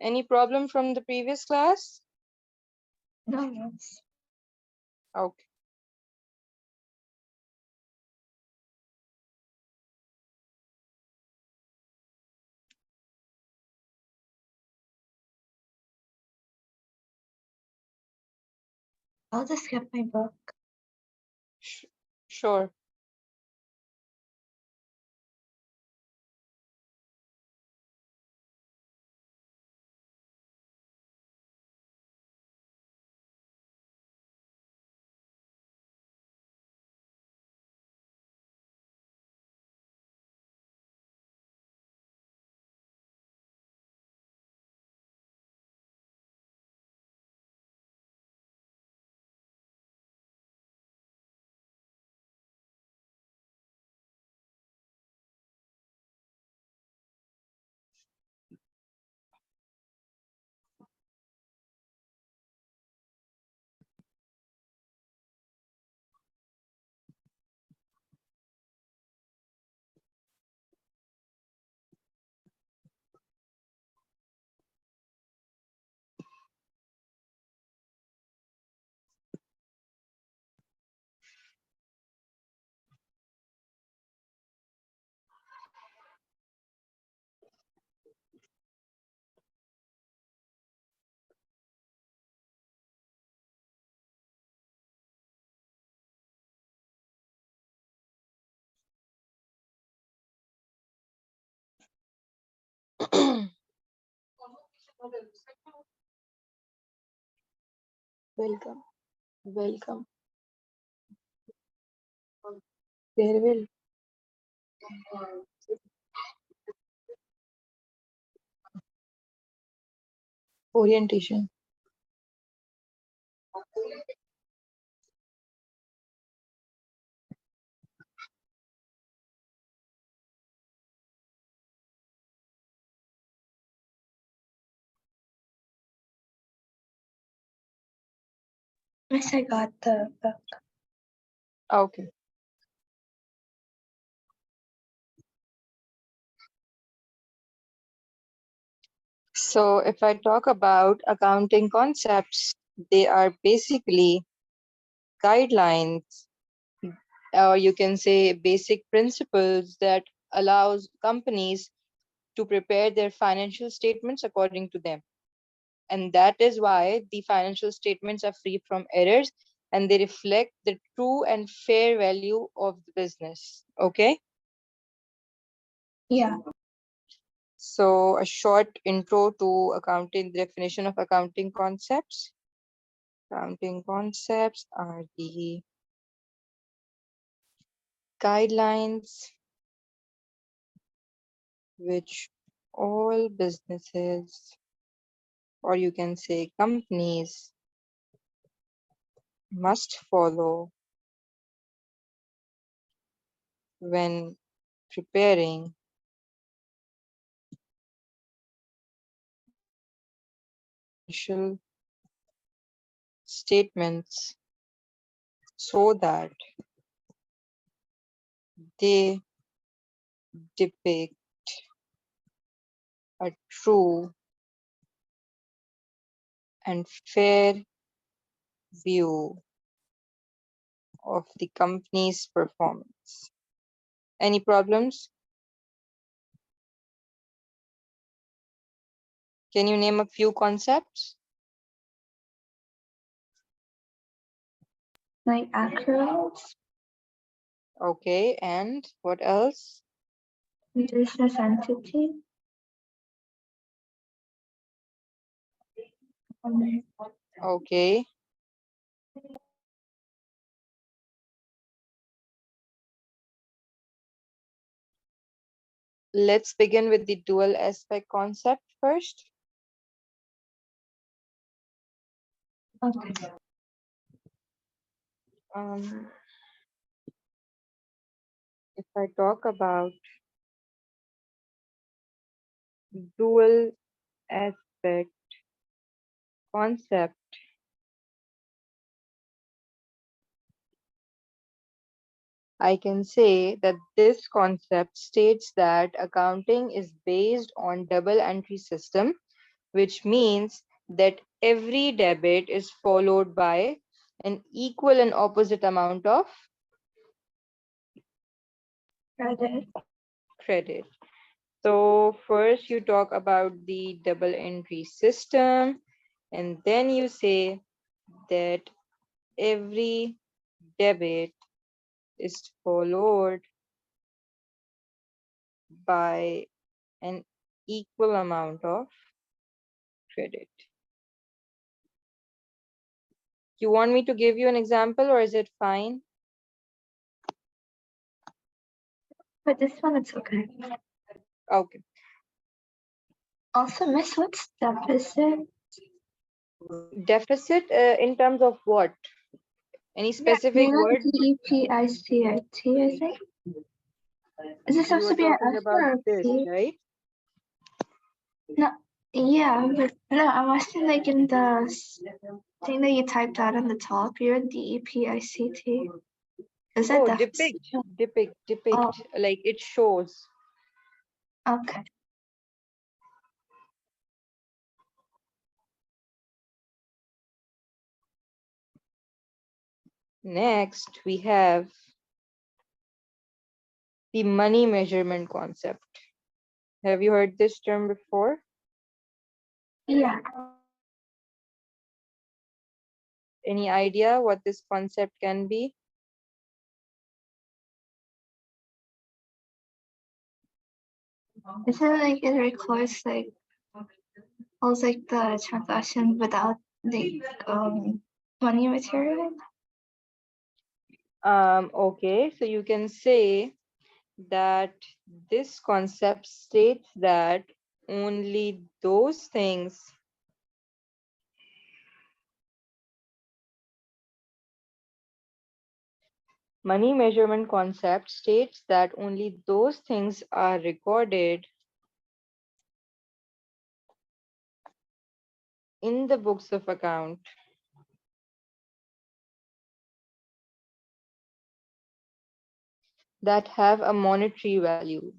Any problem from the previous class? No. Okay. I'll just get my book. Sure. Welcome. Welcome. Farewell. Orientation. Yes, I got the book. Okay. So if I talk about accounting concepts, they are basically guidelines, or you can say basic principles that allows companies to prepare their financial statements according to them. And that is why the financial statements are free from errors and they reflect the true and fair value of the business. Okay. Yeah. So a short intro to accounting, the definition of accounting concepts. Accounting concepts are the guidelines which all businesses, or you can say companies, must follow when preparing financial statements so that they depict a true and fair view of the company's performance. Any problems? Can you name a few concepts? Like accurate, Okay, and what else? business entity, Okay, let's begin with the dual aspect concept first. okay. If I talk about dual aspect concept, I can say that this concept states that accounting is based on double entry system which means that every debit is followed by an equal and opposite amount of Credit. credit. So first you talk about the double entry system, and then you say that every debit is followed by an equal amount of credit. You want me to give you an example or is it fine? But this one, it's okay. Okay. Also, Miss, what's deficit? Deficit in terms of what? Any Yeah, specific you know word? DEPICIT, I think. Is this You supposed were to be an talking F about or a this, P? right? No, yeah, but no, I'm asking like in the thing that you typed out on the top, you're DEPICT. Is that Oh, deficit? Oh, depict, like it shows. okay. Next, we have the money measurement concept. Have you heard this term before? Yeah. Any idea what this concept can be? Isn't it like it records like also like the transaction without the money material? Okay, so you can say that this concept states that only those things money measurement concept states that only those things are recorded in the books of account that have a monetary value,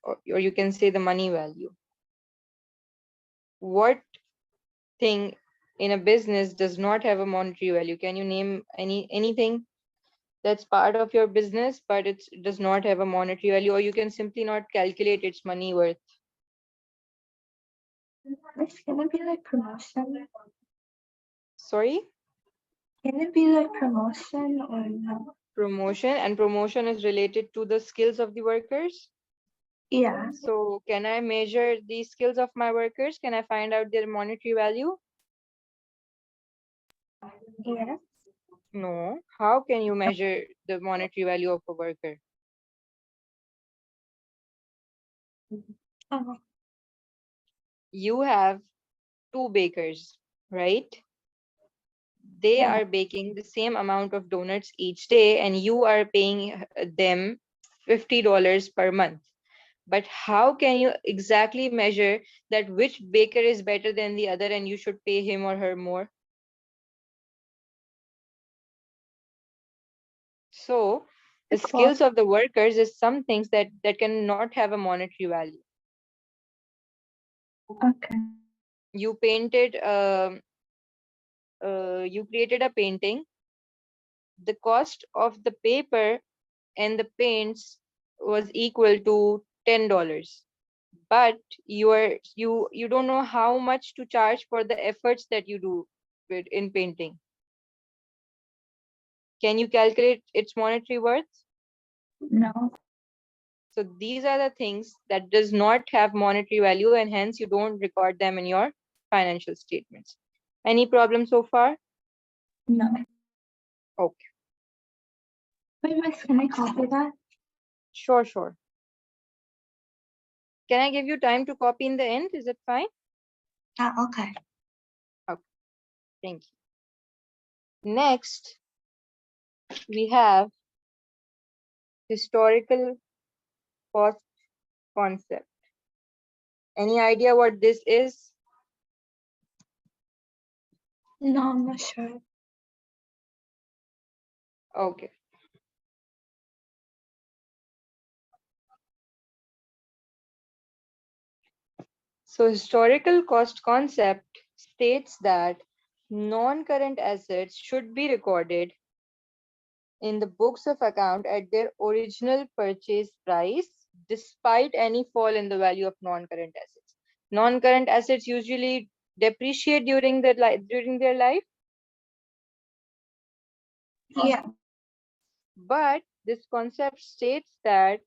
or you can say the money value. What thing in a business does not have a monetary value? Can you name anything that's part of your business, but it does not have a monetary value, or you can simply not calculate its money worth? It's gonna be like promotion. Sorry? Can it be like promotion or no? Promotion, and promotion is related to the skills of the workers. Yeah. So can I measure the skills of my workers? Can I find out their monetary value? Yeah. No. How can you measure the monetary value of a worker? Oh, You have two bakers, right? They yeah. are baking the same amount of donuts each day, and you are paying them $50 per month. But how can you exactly measure that which baker is better than the other and you should pay him or her more? So the It's what? skills of the workers is some things that cannot have a monetary value. Okay. You painted, you created a painting. The cost of the paper and the paints was equal to $10, but you don't know how much to charge for the efforts that you do in painting. Can you calculate its monetary worth? No. So these are the things that does not have monetary value, and hence you don't record them in your financial statements. Any problem so far? No. Okay, Wait, Miss, can I copy that? sure. Can I give you time to copy in the end? Is it fine? Okay. Okay, thank you. Next, we have historical cost concept. Any idea what this is? No, I'm not sure. Okay. So historical cost concept states that non-current assets should be recorded in the books of account at their original purchase price despite any fall in the value of non-current assets. Non-current assets usually depreciate during their life, Yeah. but this concept states that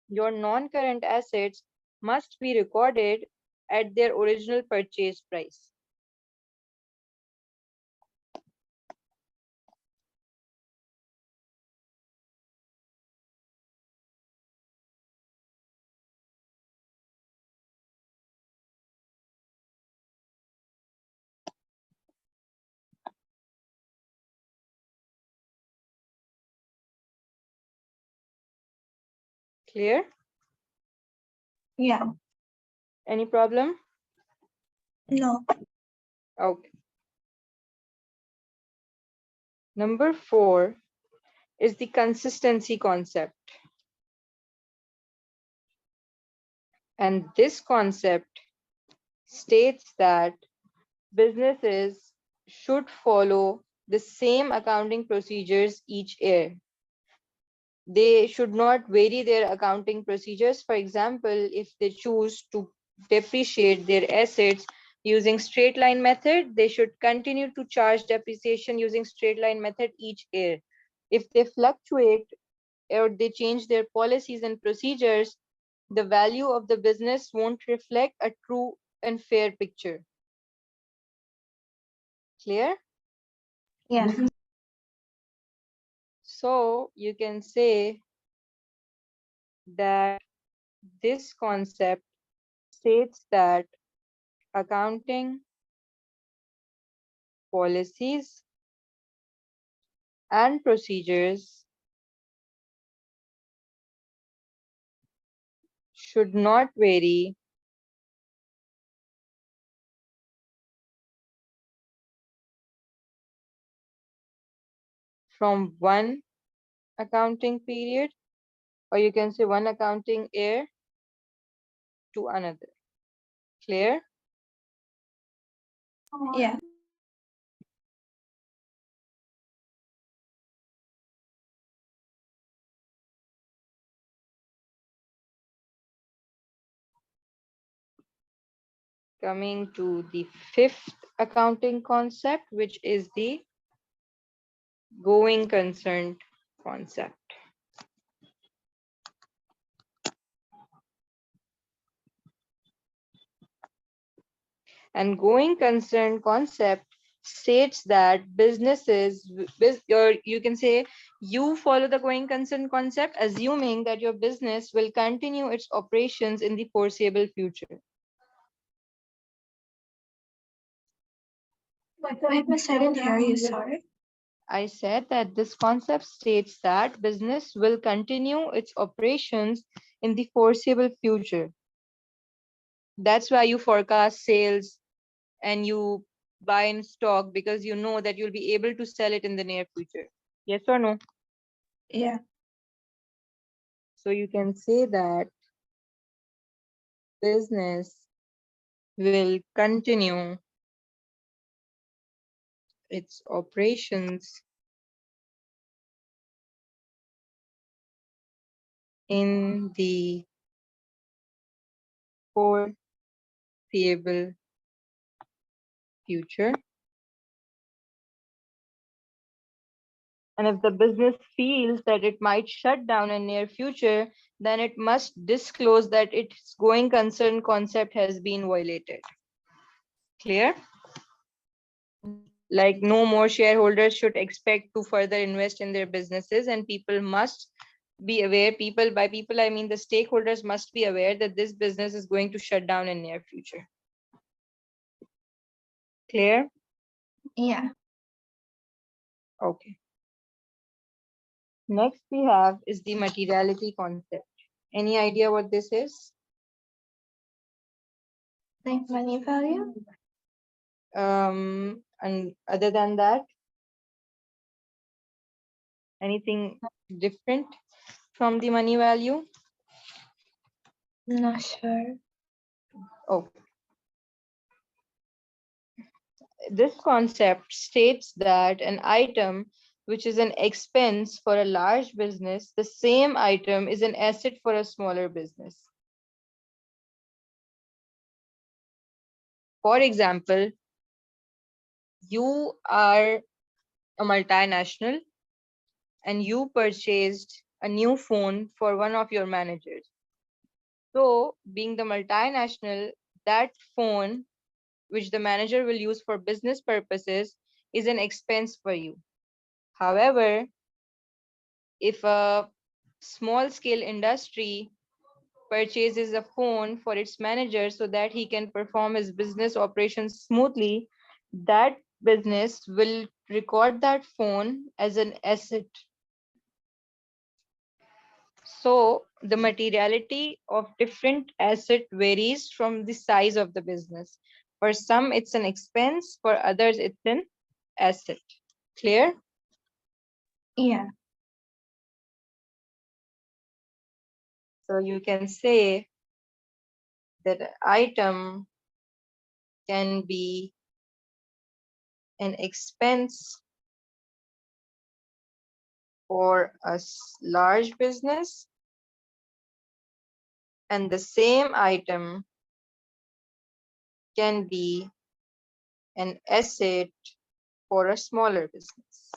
your non-current assets must be recorded at their original purchase price. Clear? Yeah. Any problem? No. Okay. Number 4 is the consistency concept. And this concept states that businesses should follow the same accounting procedures each year. They should not vary their accounting procedures. For example, if they choose to depreciate their assets using straight line method, they should continue to charge depreciation using straight line method each year. If they fluctuate or they change their policies and procedures, the value of the business won't reflect a true and fair picture. Clear? Yeah. So you can say that this concept states that accounting policies and procedures should not vary from one accounting period, or you can say one accounting year to another. Clear? Yeah. Coming to the 5th accounting concept, which is the going concern concept. And going concern concept states that businesses, or you can say you follow the going concern concept, assuming that your business will continue its operations in the foreseeable future. Wait, Miss, I didn't hear you. Sorry. I said that this concept states that business will continue its operations in the foreseeable future. That's why you forecast sales and you buy in stock, because you know that you'll be able to sell it in the near future. Yes or no? Yeah. So you can say that business will continue its operations in the foreseeable future. And if the business feels that it might shut down in near future, then it must disclose that its going concern concept has been violated. Clear? Like no more shareholders should expect to further invest in their businesses, and people must be aware, by people I mean the stakeholders must be aware that this business is going to shut down in near future. Clear? Yeah. Okay. Next we have is the materiality concept. Any idea what this is? Like money value? And other than that, anything different from the money value? Not sure. Oh, this concept states that an item which is an expense for a large business, the same item is an asset for a smaller business. For example, you are a multinational and you purchased a new phone for one of your managers. So, being the multinational, that phone, which the manager will use for business purposes, is an expense for you. However, if a small scale industry purchases a phone for its manager so that he can perform his business operations smoothly, that business will record that phone as an asset. So the materiality of different asset varies from the size of the business. For some, it's an expense, for others, it's an asset. Clear? Yeah. So you can say that an item can be an expense for a large business, and the same item can be an asset for a smaller business.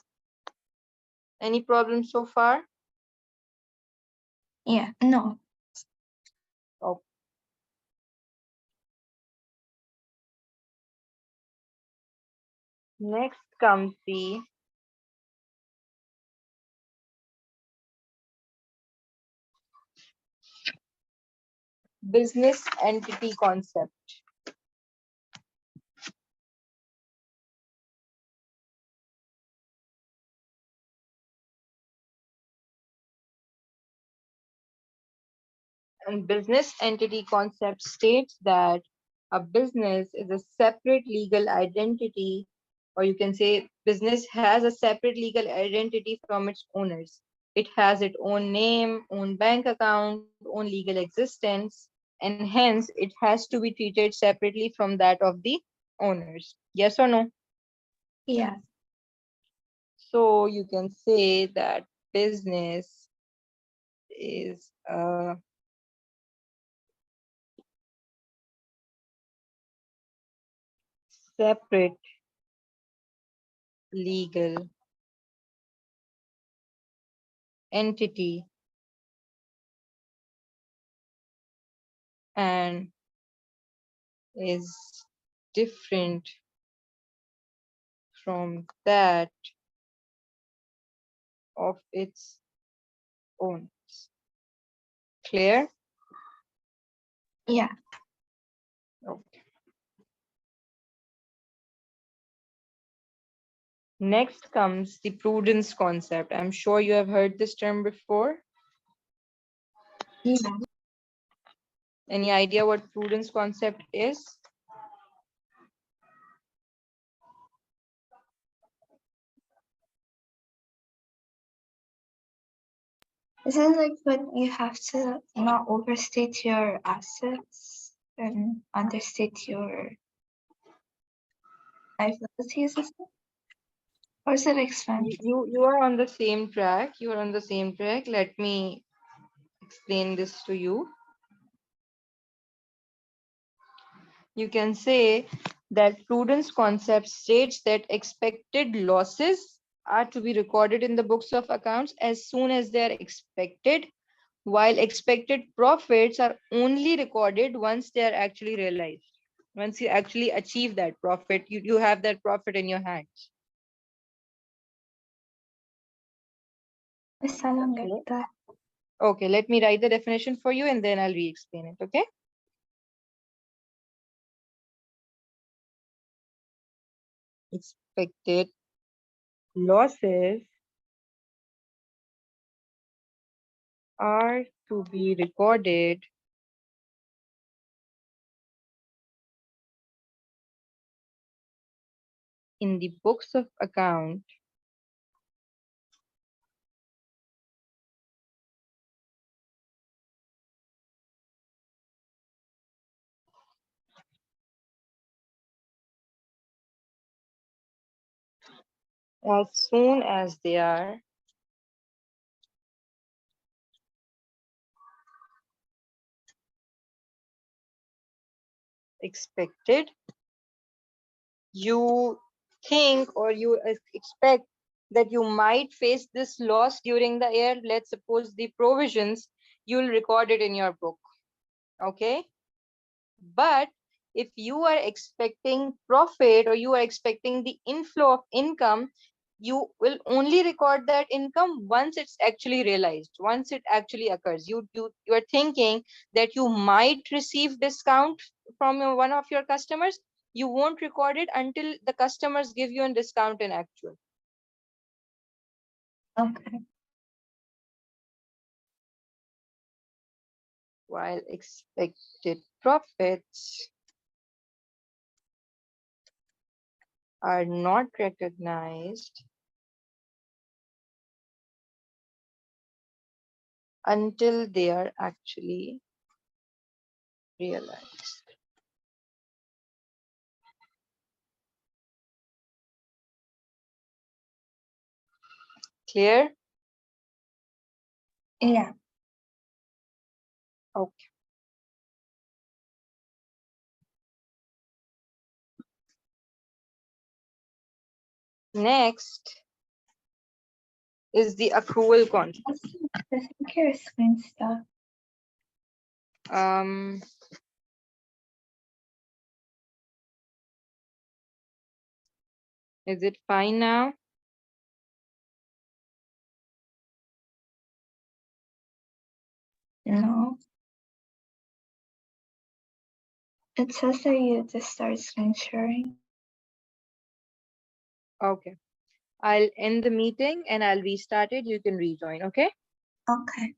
Any problems so far? Yeah. No. Oh. Next comes the business entity concept. And business entity concept states that a business is a separate legal identity, or you can say business has a separate legal identity from its owners. It has its own name, own bank account, own legal existence, and hence it has to be treated separately from that of the owners. Yes or no? Yeah. So you can say that business is a separate legal entity and is different from that of its owners. Clear? Yeah. Okay. Next comes the prudence concept. I'm sure you have heard this term before. Yeah. Any idea what prudence concept is? Is it like when you have to not overstate your assets and understate your liabilities? Or is it expense? You are on the same track. You are on the same track. Let me explain this to you. You can say that prudence concept states that expected losses are to be recorded in the books of accounts as soon as they are expected, while expected profits are only recorded once they are actually realized. Once you actually achieve that profit, you have that profit in your hands. I still don't get Okay. that. Okay, let me write the definition for you and then I'll re-explain it. Okay. Expected losses are to be recorded in the books of account as soon as they are expected. You think or you expect that you might face this loss during the year. Let's suppose the provisions, you'll record it in your book. Okay. But if you are expecting profit or you are expecting the inflow of income, you will only record that income once it's actually realized, once it actually occurs. You are thinking that you might receive discount from one of your customers. You won't record it until the customers give you a discount in actual. Okay. While expected profits are not recognized until they are actually realized. Clear? Yeah. Okay. Next is the accrual concept. I think your screen stuff. Um, is it fine now? No. It says that you just start screen sharing. Okay. I'll end the meeting and I'll restart it. You can rejoin, okay? Okay.